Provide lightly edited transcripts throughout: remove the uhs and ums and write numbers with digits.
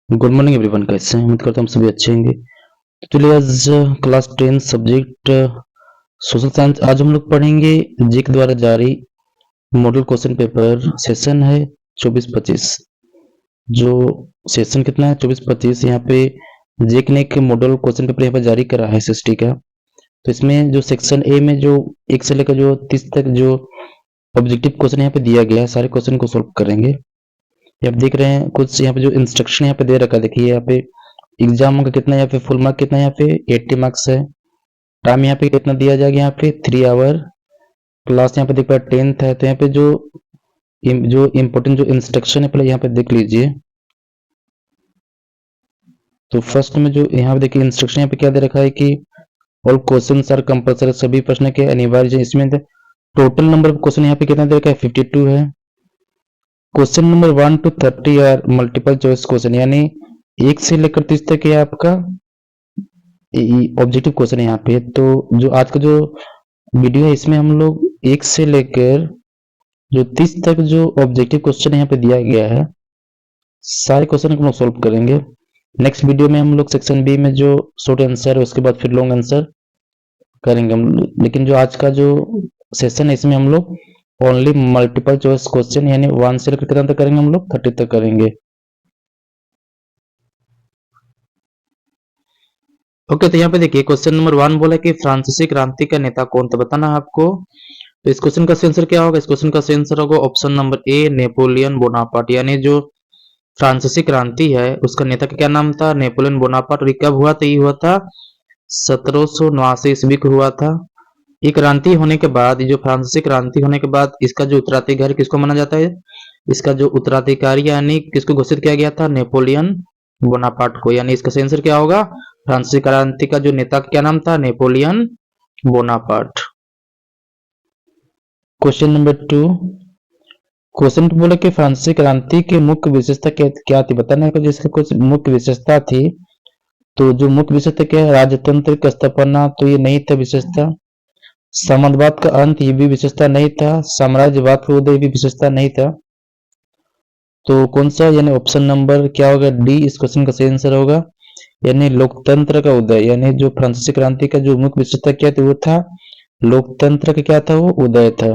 Good morning everyone, कैसे हैं? उम्मीद करता हूँ हम सभी अच्छे होंगे। तो चलिए आज क्लास 10 सब्जेक्ट सोशल साइंस आज हम लोग पढ़ेंगे जे के द्वारा जारी मॉडल क्वेश्चन पेपर सेशन है 24-25। जो सेशन कितना है 24-25, यहाँ पे जेक ने एक मॉडल क्वेश्चन पेपर यहाँ पे जारी करा है एसएसटी का। तो इसमें जो सेक्शन ए में जो 1 से लेकर जो 30 तक जो ऑब्जेक्टिव क्वेश्चन यहाँ पे दिया गया है, सारे क्वेश्चन को सोल्व करेंगे। ये आप देख रहे हैं कुछ यहाँ पे जो इंस्ट्रक्शन यहाँ पे दे रखा है, देखिए यहाँ पे एग्जाम का कितना, यहाँ पे फुल मार्क कितना, यहाँ पे 80 मार्क्स है। टाइम यहाँ पे कितना दिया जाएगा, यहाँ पे 3 आवर। क्लास यहाँ पे देख पा 10th है। तो यहाँ पे जो इम्पोर्टेंट जो इंस्ट्रक्शन है पहले यहाँ पे देख लीजिए। तो फर्स्ट में जो यहाँ पे देखिए इंस्ट्रक्शन यहाँ पे क्या दे रखा है कि ऑल क्वेश्चन आर कंपल्सरी, सभी प्रश्न के अनिवार्य। इसमें टोटल नंबर ऑफ क्वेश्चन यहाँ पे कितना दे रखा है, 52 है। Question number 1 to 30 are multiple choice question, यानी 1 से लेकर 30 तक है आपका ऑब्जेक्टिव क्वेश्चन है यहाँ पे। तो जो आज का जो वीडियो है इसमें हम लोग 1 से लेकर जो 30 तक जो ऑब्जेक्टिव क्वेश्चन यहाँ पे दिया गया है, सारे क्वेश्चन को हम लोग सोल्व करेंगे। नेक्स्ट वीडियो में हम लोग सेक्शन बी में जो शॉर्ट आंसर है उसके बाद फिर लॉन्ग आंसर करेंगे हम लोग। लेकिन जो आज का जो सेशन है इसमें हम लोग ओनली मल्टीपल चॉइस क्वेश्चन यानी 1 से लेकर कितना तक करेंगे, हम लोग 30 तक करेंगे। ओके, तो यहाँ पे देखिए क्वेश्चन नंबर 1 बोला कि फ्रांसीसी क्रांति का नेता कौन था, बताना है आपको। तो इस क्वेश्चन का आंसर क्या होगा? इस क्वेश्चन का आंसर होगा ऑप्शन नंबर ए, नेपोलियन बोनापार्ट। यानी जो फ्रांसीसी क्रांति है उसका नेता का क्या नाम था, नेपोलियन बोनापार्ट। और ये कब हुआ था? ये हुआ था 1789 ईस्वी को हुआ था। ये क्रांति होने के बाद, जो फ्रांसीसी क्रांति होने के बाद इसका जो उत्तराधिकारी किसको माना जाता है? इसका जो उत्तराधिकारी यानी किसको घोषित किया गया था? नेपोलियन बोनापार्ट को। यानी इसका आंसर क्या होगा? फ्रांसीसी क्रांति का जो नेता का क्या नाम था? Napoleon Bonaparte. Question number 2, question बोले कि फ्रांसीसी क्रांति की मुख्य विशेषता क्या थी, बताना है। जिसकी कुछ मुख्य विशेषता थी, तो जो मुख्य विशेषता क्या है? राजतंत्र का स्थापना, तो ये नहीं था विशेषता। साम्राज्यवाद का अंत, ये भी विशेषता नहीं था। साम्राज्यवाद का उदय भी विशेषता नहीं था। तो कौन सा, यानी ऑप्शन नंबर क्या होगा? डी इस क्वेश्चन का सही आंसर होगा, यानी लोकतंत्र का उदय। यानी जो फ्रांसीसी क्रांति का जो मुख्य विशेषता क्या थी, वो था लोकतंत्र का क्या था, वो उदय था।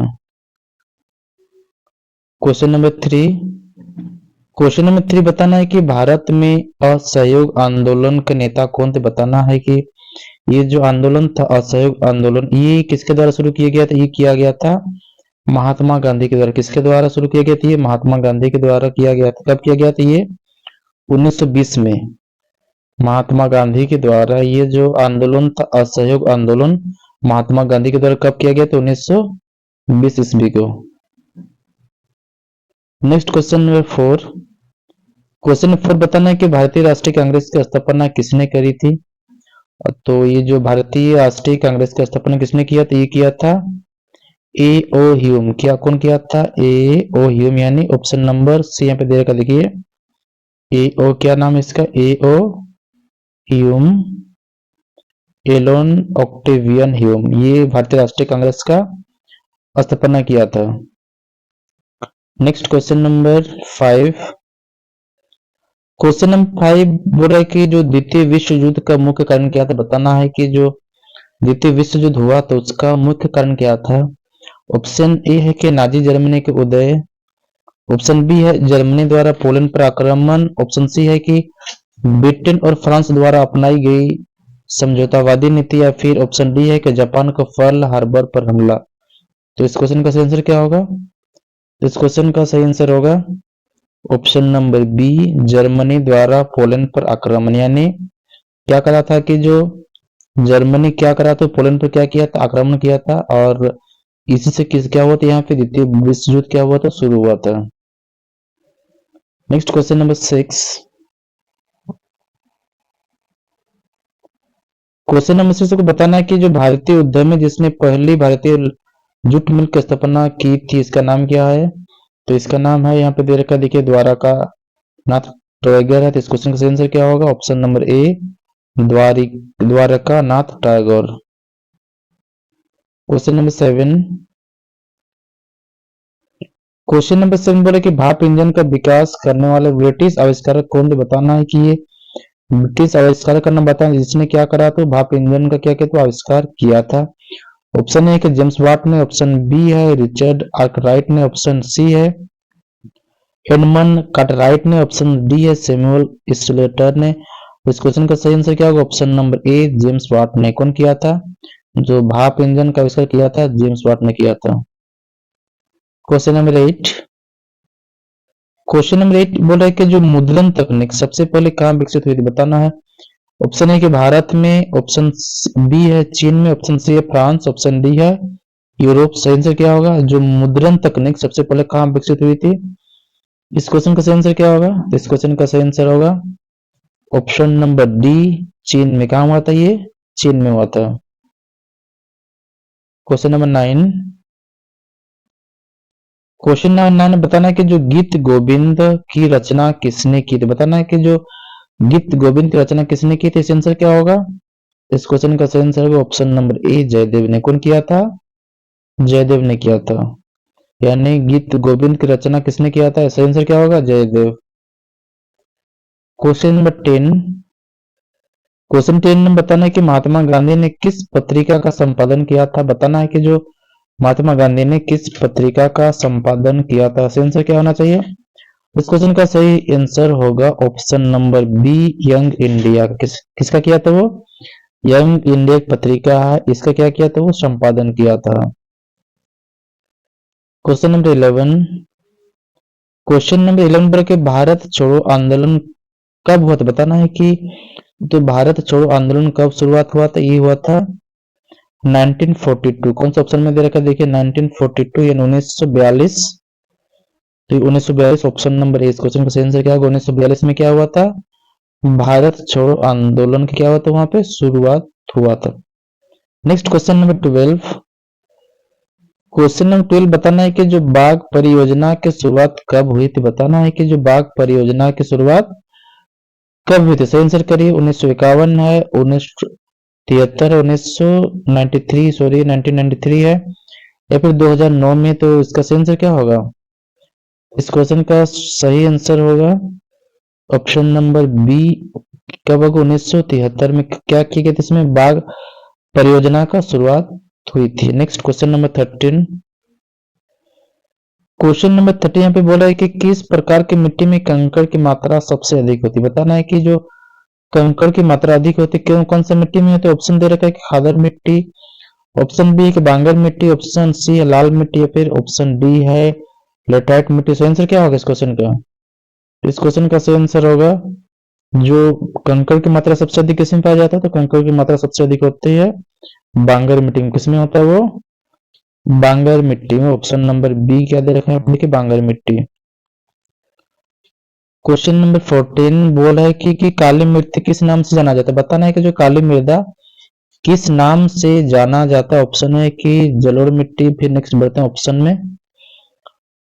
क्वेश्चन नंबर 3, क्वेश्चन नंबर 3 बताना है कि भारत में असहयोग आंदोलन के नेता कौन थे, बताना है कि ये जो आंदोलन था असहयोग आंदोलन, ये किसके द्वारा शुरू किया गया था? ये किया गया था महात्मा गांधी के द्वारा। किसके द्वारा शुरू किया गया था? ये महात्मा गांधी के द्वारा किया गया था। कब किया गया था? ये 1920 में महात्मा गांधी के द्वारा ये जो आंदोलन था असहयोग आंदोलन, महात्मा गांधी के द्वारा कब किया गया था? 1920 ईस्वी को। Next question number 4, question number 4 बताना है कि भारतीय राष्ट्रीय कांग्रेस की स्थापना किसने करी थी। तो ये जो भारतीय राष्ट्रीय कांग्रेस की स्थापना किसने किया था? ये किया था ए ओ ह्यूम। क्या, कौन किया था? ए ओ ह्यूम, यानी ऑप्शन नंबर सी यहाँ पे दे रखा, देखिए ए ओ, क्या नाम है इसका? A O Hume, Allan Octavian Hume, ये भारतीय राष्ट्रीय कांग्रेस का स्थापना किया था। Next question number 5, question number 5 बोल रहा है कि जो द्वितीय विश्व युद्ध का मुख्य कारण क्या था, बताना है कि जो द्वितीय विश्व युद्ध हुआ तो उसका मुख्य कारण क्या था। ऑप्शन ए है कि नाजी जर्मनी के उदय। ऑप्शन बी है जर्मनी द्वारा पोलैंड पर आक्रमण। ऑप्शन सी है कि ब्रिटेन और फ्रांस द्वारा अपनाई गई समझौतावादी नीति। या फिर ऑप्शन डी है कि जापान का पर्ल हार्बर पर हमला। तो इस क्वेश्चन का सही आंसर क्या होगा? इस क्वेश्चन का सही आंसर होगा ऑप्शन नंबर बी, जर्मनी द्वारा पोलैंड पर आक्रमण। यानी क्या करा था कि जो जर्मनी क्या करा था, पोलैंड पर क्या किया था? आक्रमण किया था। और इसी से किस क्या हुआ था, यहाँ पे द्वितीय विश्व युद्ध क्या हुआ था? शुरू हुआ था। Next question number 6, question number 6 को बताना है कि जो भारतीय उद्यमी जिसने पहली भारतीय जूट मिल की स्थापना की थी, इसका नाम क्या है? तो इसका नाम है यहाँ पे दे रखा, देखिए द्वारका नाथ टैगोर है। तो इस क्वेश्चन का सही आंसर क्या होगा? ऑप्शन नंबर ए, Dwarka Nath Tagore. Question number 7, question number 7 बोले कि भाप इंजन का विकास करने वाले ब्रिटिश आविष्कारक कौन थे। बताना है कि ये ब्रिटिश आविष्कारक का नाम बताना, जिसने क्या करा तो भाप इंजन का क्या कहते आविष्कार किया था। ऑप्शन ए कि जेम्स वाट ने, ऑप्शन बी है रिचर्ड आर्कराइट ने, ऑप्शन सी है एडमंड कार्टराइट ने, ऑप्शन डी है सैमुअल स्लेटर ने। इस क्वेश्चन का सही आंसर क्या होगा? Option number A James Watt ने। कौन किया था? जो भाप इंजन का आविष्कार किया था जेम्स वाट ने किया था। क्वेश्चन नंबर 8, क्वेश्चन नंबर 8 बोल रहा है कि जो मुद्रण तकनीक सबसे पहले कहाँ विकसित हुई थी। बताना है। ऑप्शन ए कि भारत में, ऑप्शन बी है चीन में, ऑप्शन सी है फ्रांस, ऑप्शन डी है यूरोप। सही आंसर क्या होगा? जो मुद्रण तकनीक सबसे पहले कहाँ विकसित हुई थी। इस क्वेश्चन का सही आंसर क्या होगा? इस क्वेश्चन का सही आंसर होगा ऑप्शन नंबर डी, चीन में। कहाँ हुआ था ये? चीन में हुआ था। क्वेश्चन नंबर 9, क्वेश्चन नंबर 9 बताना है कि जो गीत गोविंद की रचना किसने की थी। बताना है कि जो गीत गोविंद की रचना किसने की थी। इस आंसर क्या होगा? इस क्वेश्चन का सही आंसर होगा ऑप्शन नंबर ए जयदेव ने। कौन किया था? जयदेव ने किया था। यानी गीत गोविंद की रचना किसने किया था? सही आंसर क्या होगा? जयदेव। क्वेश्चन नंबर 10, क्वेश्चन 10 में बताना है कि महात्मा गांधी ने किस पत्रिका का संपादन किया था। बताना है कि जो महात्मा गांधी ने किस पत्रिका का संपादन किया था। सही आंसर क्या होना चाहिए? इस क्वेश्चन का सही आंसर होगा option number be young India. किसका किया था वो? यंग इंडिया पत्रिका है, इसका क्या किया था वो? संपादन किया था। क्वेश्चन नंबर 11, क्वेश्चन नंबर 11 पर के भारत छोड़ो आंदोलन कब हुआ था। बताना है कि तो भारत छोड़ो आंदोलन कब शुरुआत हुआ था। ये हुआ था 1942। कौन सा ऑप्शन में दे रखा है? देखिए 1942 यानी 1942। तो 1942 ऑप्शन नंबर ए। इस क्वेश्चन का सही आंसर क्या होगा? 1942 में क्या हुआ था? भारत छोड़ो आंदोलन का क्या हुआ था? वहां पे शुरुआत हुआ था। Next question number 12, question number 12 बताना है कि जो बाघ परियोजना की शुरुआत कब हुई थी। बताना है कि जो बाघ परियोजना की शुरुआत कब हुई थी। सही आंसर करिए। 1951 है, 1973 है, 1993 सॉरी 1993 है, या फिर 2009 में। तो इसका सही आंसर क्या होगा? इस क्वेश्चन का सही आंसर होगा ऑप्शन नंबर बी। कब होगा? 1973 में। क्या किया गया था इसमें? बाघ परियोजना का शुरुआत हुई थी। Next question number 13, question number 30 यहाँ पे बोला है कि किस प्रकार की मिट्टी में कंकड़ की मात्रा सबसे अधिक होती है। बताना है कि जो कंकड़ की मात्रा अधिक होती है क्यों, कौन सा मिट्टी में होती है। ऑप्शन दे रखा है कि खादर मिट्टी, ऑप्शन बी है कि बांगर मिट्टी, ऑप्शन सी है लाल मिट्टी, या फिर ऑप्शन डी है लेटराइट मिट्टी। सही आंसर क्या होगा इस क्वेश्चन का? इस क्वेश्चन का सही आंसर होगा जो कंकड़ की मात्रा सबसे अधिक किसमें पाया जाता है। तो कंकड़ की मात्रा सबसे अधिक होती है बांगर मिट्टी में। किसमें होता है वो? बांगर मिट्टी में। ऑप्शन नंबर बी क्या दे रखा है? देखिए बांगर मिट्टी। क्वेश्चन नंबर 14 बोल है कि काली मिर्च किस नाम से जाना जाता है। बताना है कि जो काली मृदा किस नाम से जाना जाता है। ऑप्शन है कि जलोढ़ मिट्टी। फिर नेक्स्ट बढ़ते हैं ऑप्शन में।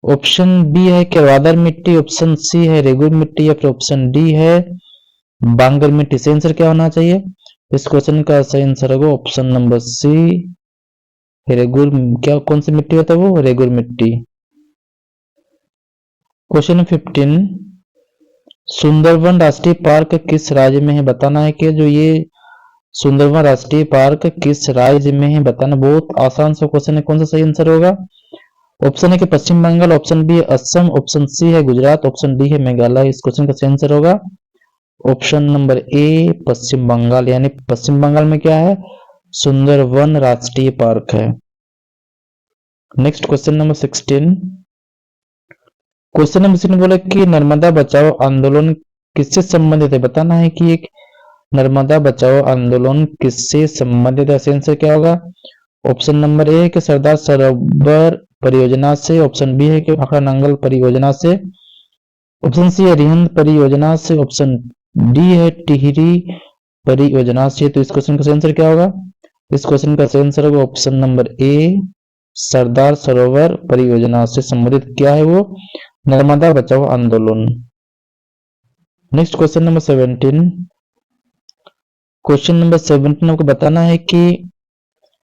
ऑप्शन बी है केवादर मिट्टी, ऑप्शन सी है रेगुर मिट्टी, या फिर ऑप्शन डी है बांगर मिट्टी। सही आंसर क्या होना चाहिए? इस क्वेश्चन का सही आंसर होगा ऑप्शन नंबर सी रेगुर। क्या कौन सी मिट्टी होता है वो? रेगुर मिट्टी। क्वेश्चन 15, सुंदरवन राष्ट्रीय पार्क किस राज्य में है। बताना है कि जो ये सुंदरवन राष्ट्रीय पार्क किस राज्य में है। बताना बहुत आसान सा क्वेश्चन है। कौन सा सही आंसर होगा? ऑप्शन है कि पश्चिम बंगाल, ऑप्शन बी है असम, ऑप्शन सी है गुजरात, ऑप्शन डी है मेघालय। इस क्वेश्चन का सही आंसर होगा ऑप्शन नंबर ए पश्चिम बंगाल। यानी पश्चिम बंगाल में क्या है? सुंदरवन राष्ट्रीय पार्क है। Next question number 16, question number 16 बोला कि नर्मदा बचाओ आंदोलन किससे संबंधित है। बताना है कि एक नर्मदा बचाओ आंदोलन किससे संबंधित है। आंसर क्या होगा? ऑप्शन नंबर ए कि सरदार सरोवर परियोजना से, ऑप्शन बी है कि भाखड़ा नंगल परियोजना से, ऑप्शन सी है रिहंद परियोजना से, ऑप्शन डी है टिहरी परियोजना से। तो इस क्वेश्चन का सही आंसर क्या होगा? इस क्वेश्चन का सही आंसर होगा ऑप्शन नंबर ए सरदार सरोवर परियोजना से संबंधित क्या है वो? नर्मदा बचाओ आंदोलन। Next question number 17, question number 17 आपको बताना है कि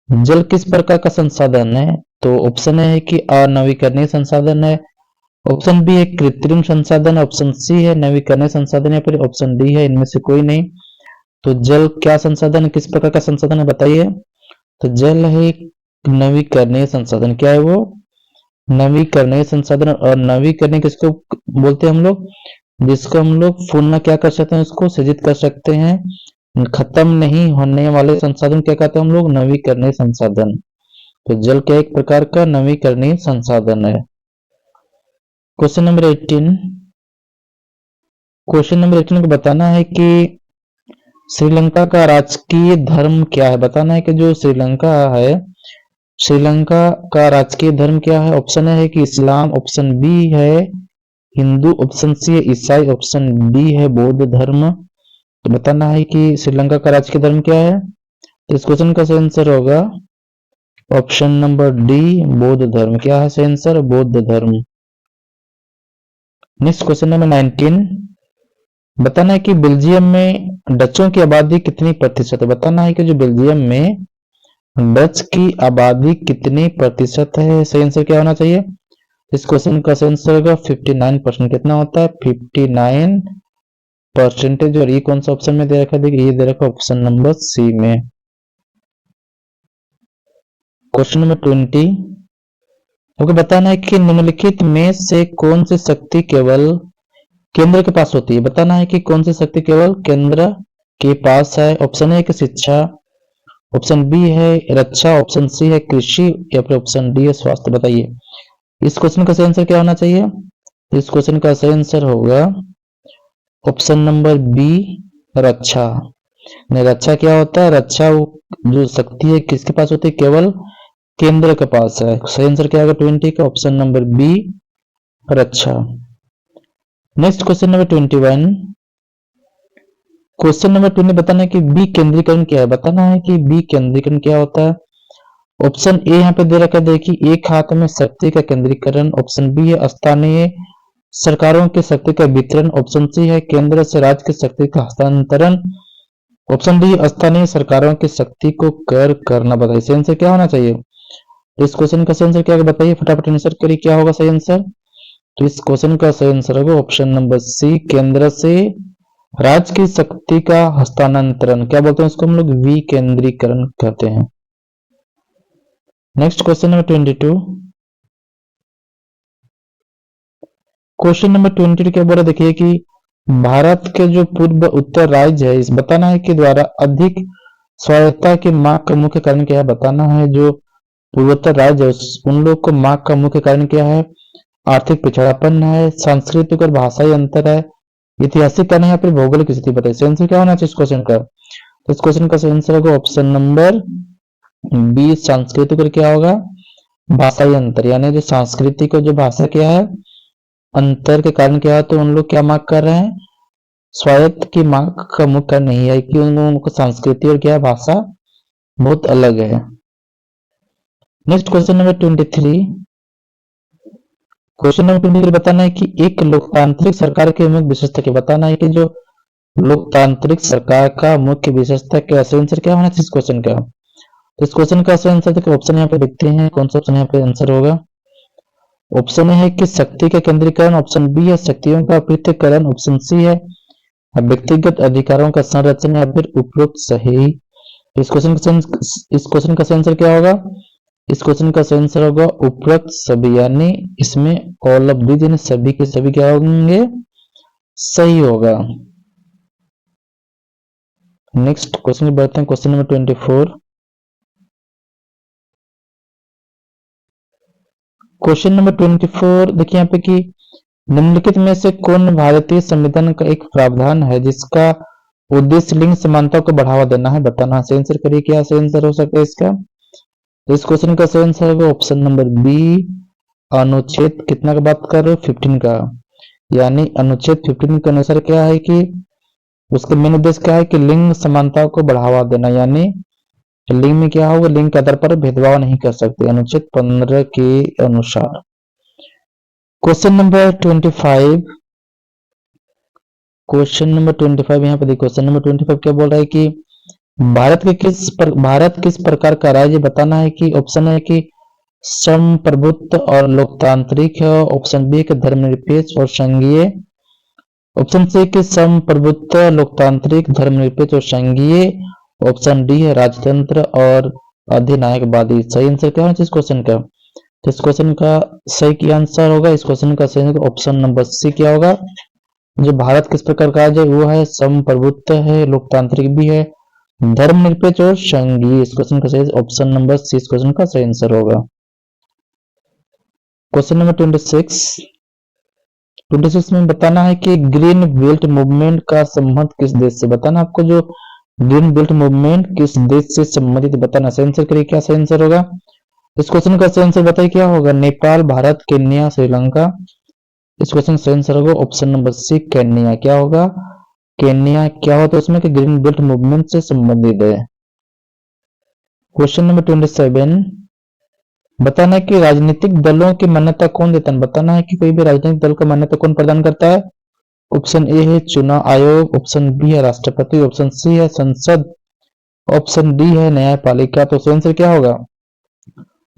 जल किस प्रकार का संसाधन है। तो ऑप्शन है कि अनवीकरणीय संसाधन है, ऑप्शन बी है कृत्रिम संसाधन, ऑप्शन सी है नवीकरणीय संसाधन, या फिर ऑप्शन डी है इनमें से कोई नहीं। तो जल क्या संसाधन है, किस प्रकार का संसाधन है बताइए। तो जल है नवीकरणीय संसाधन। क्या है वो, नवीकरणीय संसाधन। और नवीकरणीय किसको बोलते हैं हम लोग, जिसको हम लोग पुनः क्या कर सकते हैं, उसको सृजित कर सकते हैं। खत्म नहीं होने वाले संसाधन क्या कहते हैं हम लोग, नवीकरणीय संसाधन। तो जल क्या एक प्रकार का नवीकरणीय संसाधन है। क्वेश्चन नंबर 18, क्वेश्चन नंबर 18 को बताना है कि श्रीलंका का राजकीय धर्म क्या है। बताना है कि जो श्रीलंका है, श्रीलंका का राजकीय धर्म क्या है। ऑप्शन है कि इस्लाम, ऑप्शन बी है हिंदू, ऑप्शन सी है ईसाई, ऑप्शन डी है बौद्ध धर्म। तो बताना है कि श्रीलंका का राजकीय धर्म क्या है। तो इस क्वेश्चन का सही आंसर होगा ऑप्शन नंबर डी बौद्ध धर्म। क्या है सही आंसर, बौद्ध धर्म। नेक्स्ट क्वेश्चन नंबर 19, बताना है कि बेल्जियम में डचों की आबादी कितनी प्रतिशत है। बताना है कि जो बेल्जियम में डच की आबादी कितनी प्रतिशत है। सही आंसर क्या होना चाहिए, इस क्वेश्चन का सही आंसर होगा 59%। कितना होता है 59%। और ये कौन सा ऑप्शन में दे रखा है, देखिए ये दे रखा है ऑप्शन नंबर सी में। क्वेश्चन नंबर 20, ओके, बताना है कि निम्नलिखित में से कौन सी शक्ति केवल केंद्र के पास होती है। बताना है कि कौन सी शक्ति केवल केंद्र के पास है। ऑप्शन ए कि शिक्षा, ऑप्शन बी है रक्षा, ऑप्शन सी है कृषि, या फिर ऑप्शन डी है स्वास्थ्य। बताइए इस क्वेश्चन का सही आंसर क्या होना चाहिए। इस क्वेश्चन का सही आंसर होगा ऑप्शन नंबर बी रक्षा। रक्षा क्या होता है, रक्षा जो शक्ति है किसके पास होती है, केवल केंद्र के पास है। सही आंसर क्या होगा 20 का ऑप्शन नंबर बी रक्षा। Next question number 21, question number 20 बताना है कि बी केंद्रीकरण क्या है। बताना है कि बी केंद्रीकरण क्या होता है। ऑप्शन ए यहाँ पे दे रखा है, देखिए एक हाथ में शक्ति का केंद्रीकरण, ऑप्शन बी है स्थानीय सरकारों की शक्ति का वितरण, ऑप्शन सी है केंद्र से राज्य की शक्ति का हस्तांतरण, ऑप्शन डी स्थानीय सरकारों की शक्ति को कर करना। बताइए सही आंसर क्या होना चाहिए। तो इस क्वेश्चन का सही आंसर क्या होगा बताइए, फटाफट आंसर करिए क्या होगा सही आंसर। तो इस क्वेश्चन का सही आंसर होगा ऑप्शन नंबर सी केंद्र से राज्य की शक्ति का हस्तांतरण। क्या बोलते हैं उसको हम लोग, विकेंद्रीकरण कहते हैं। Next question number 22, question number 22 क्या बोला, देखिए कि भारत के जो पूर्व उत्तर राज्य है, इस बताना है कि द्वारा अधिक स्वायत्तता की मांग का मुख्य कारण क्या है। बताना है जो पूर्वोत्तर राज्य है उन लोग को मांग का मुख्य कारण क्या है, आर्थिक पिछड़ापन है, सांस्कृतिक और भाषाई अंतर है, ऐतिहासिक कारण है, या फिर भौगोलिक स्थिति। बताइए सही आंसर क्या होना चाहिए इस क्वेश्चन का। तो इस क्वेश्चन का सही आंसर होगा ऑप्शन नंबर बी सांस्कृतिक और क्या होगा भाषाई अंतर। यानी जो सांस्कृतिक और जो भाषा क्या है अंतर के कारण क्या है, तो उन लोग क्या मांग कर रहे हैं, स्वायत्त की मांग का मुख्य कारण नहीं है कि उन लोगों को संस्कृति और क्या भाषा बहुत अलग है। Next question number 23, question number 23 बताना है कि एक लोकतांत्रिक सरकार की मुख्य विशेषता क्या। बताना है कि जो लोकतांत्रिक सरकार का मुख्य विशेषता क्या। सही आंसर क्या होना चाहिए इस क्वेश्चन का। तो इस क्वेश्चन का सही आंसर देखिए ऑप्शन यहाँ पे देखते हैं कौन सा ऑप्शन यहाँ पे आंसर होगा। ऑप्शन ए है कि शक्ति का केंद्रीकरण, ऑप्शन बी है शक्तियों का पृथक्करण, ऑप्शन सी है व्यक्तिगत अधिकारों का संरक्षण, या फिर उपरोक्त सही। इस क्वेश्चन का सही आंसर क्या होगा, इस क्वेश्चन का सही आंसर होगा उपरोक्त सभी, यानी इसमें ऑल ऑफ दीज यानी सभी के सभी क्या होंगे सही होगा। नेक्स्ट क्वेश्चन में बढ़ते हैं, क्वेश्चन नंबर 24, क्वेश्चन नंबर 24 देखिए यहाँ पे कि निम्नलिखित में से कौन भारतीय संविधान का एक प्रावधान है जिसका उद्देश्य लिंग समानता को बढ़ावा देना है। बताना सही आंसर करिए क्या सही आंसर हो सकता है इसका। इस क्वेश्चन का सही आंसर होगा ऑप्शन नंबर बी अनुच्छेद कितना का बात कर रहे हो 15 का। यानी अनुच्छेद 15 के अनुसार क्या है कि उसका मेन उद्देश्य क्या है कि लिंग समानता को बढ़ावा देना, यानी लिंग में क्या होगा लिंग के आधार पर भेदभाव नहीं कर सकते अनुच्छेद 15 के अनुसार। क्वेश्चन नंबर 25, क्वेश्चन नंबर 25 यहाँ पे देखो क्वेश्चन नंबर 25 क्या बोल रहा है कि भारत किस प्रकार का राज्य। बताना है कि ऑप्शन है कि संप्रभुत्व और लोकतांत्रिक है। ऑप्शन बी के धर्मनिरपेक्ष और संघीय। ऑप्शन सी के संप्रभुत्व, लोकतांत्रिक, धर्मनिरपेक्ष और संघीय। ऑप्शन डी है राजतंत्र और अधिनायकवादी। सही आंसर क्या होना चाहिए इस क्वेश्चन का? तो इस क्वेश्चन का सही आंसर होगा, इस क्वेश्चन का सही ऑप्शन नंबर सी क्या होगा? जो भारत किस प्रकार का राज्य वो है संप्रभुत्व है, लोकतांत्रिक भी है, धर्मनिरपेक्ष और संघीय। इस क्वेश्चन का सही ऑप्शन नंबर सी इस क्वेश्चन का सही आंसर होगा। क्वेश्चन नंबर 26 में बताना है कि ग्रीन बेल्ट मूवमेंट का संबंध किस देश से। बताना आपको जो ग्रीन बेल्ट मूवमेंट किस देश से संबंधित बताना। सही आंसर करिए, क्या सही आंसर होगा इस क्वेश्चन का? सही आंसर बताइए क्या होगा? नेपाल, भारत, केन्या, श्रीलंका। इस क्वेश्चन सही आंसर होगा ऑप्शन नंबर सी केन्या। क्या होगा? केन्या। क्या होता है उसमें कि ग्रीन बेल्ट मूवमेंट से संबंधित है। क्वेश्चन नंबर 27 बताना है कि राजनीतिक दलों की मान्यता कौन देता है। बताना है कि कोई भी राजनीतिक दल को मान्यता कौन प्रदान करता है। ऑप्शन ए है चुनाव आयोग, ऑप्शन बी है राष्ट्रपति, ऑप्शन सी है संसद, ऑप्शन डी है न्यायपालिका। तो सही आंसर क्या होगा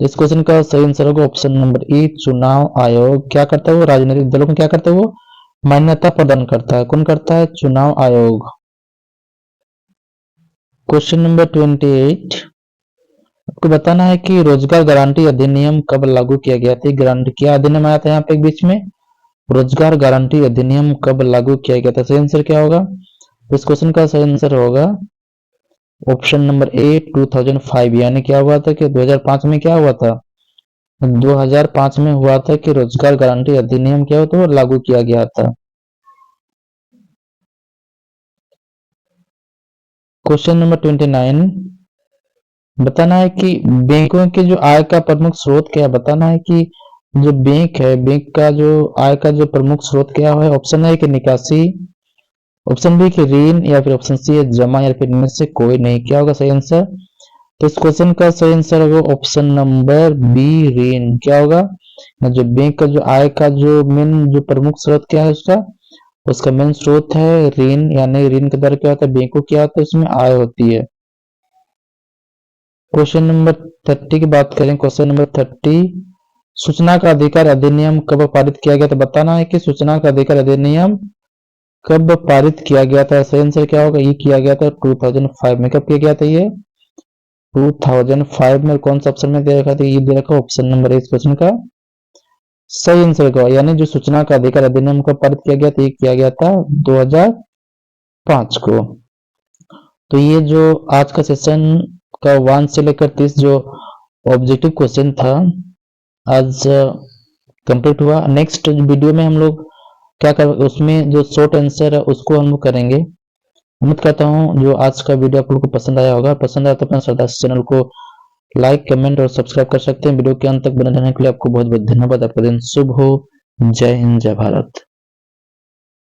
इस क्वेश्चन का? सही आंसर होगा ऑप्शन नंबर ए चुनाव आयोग। क्या करता है वो? राजनीतिक दलों को क्या करता है वो? मान्यता प्रदान करता है। कौन करता है? चुनाव आयोग। क्वेश्चन नंबर 28 आपको बताना है कि रोजगार गारंटी अधिनियम कब लागू किया गया था। गारंटी क्या अधिनियम आया था यहाँ पे एक बीच में? रोजगार गारंटी अधिनियम कब लागू किया गया था? सही आंसर क्या होगा इस क्वेश्चन का? सही आंसर होगा ऑप्शन नंबर ए 2005। यानी क्या हुआ था कि 2005 में क्या हुआ था? 2005 में हुआ था कि रोजगार गारंटी अधिनियम क्या होता है लागू किया गया था। क्वेश्चन नंबर 29 बताना है कि बैंकों के जो आय का प्रमुख स्रोत क्या है। बताना है कि जो बैंक है, बैंक का जो आय का जो प्रमुख स्रोत क्या है। ऑप्शन है कि निकासी, ऑप्शन बी की ऋण, या फिर ऑप्शन सी है जमा, या फिर इनमें से कोई नहीं। क्या होगा सही आंसर? तो इस क्वेश्चन का सही आंसर होगा ऑप्शन नंबर बी ऋण। क्या होगा? जो बैंक का जो आय का जो मेन जो प्रमुख स्रोत क्या है उसका मेन स्रोत है ऋण। यानी ऋण के द्वारा क्या होता है बैंक को क्या होता है उसमें आय होती है। क्वेश्चन नंबर 30 की बात करें। क्वेश्चन नंबर 30 सूचना का अधिकार अधिनियम कब पारित किया गया था। बताना है कि सूचना का अधिकार अधिनियम कब पारित किया गया था। सही आंसर क्या होगा? ये किया गया था 2005 में। कब किया गया था ये? 2005 में। कौन सा ऑप्शन में दे रखा था? ये दे रखा ऑप्शन नंबर इस क्वेश्चन का सही आंसर का। यानी जो सूचना का अधिकार अधिनियम कब पारित किया गया था? ये किया गया था 2005 को। तो ये जो आज का सेशन का 1 से लेकर 30 जो ऑब्जेक्टिव क्वेश्चन था आज कंप्लीट हुआ। नेक्स्ट वीडियो में हम लोग क्या कर उसमें जो शॉर्ट आंसर है उसको हम लोग करेंगे। उम्मीद करता हूँ जो आज का वीडियो आप लोग को पसंद आया होगा। पसंद आया तो अपना श्रद्धा चैनल को लाइक, कमेंट और सब्सक्राइब कर सकते हैं। वीडियो के अंत तक बने रहने के लिए आपको बहुत बहुत धन्यवाद। आपका दिन शुभ हो। जय हिंद, जय भारत।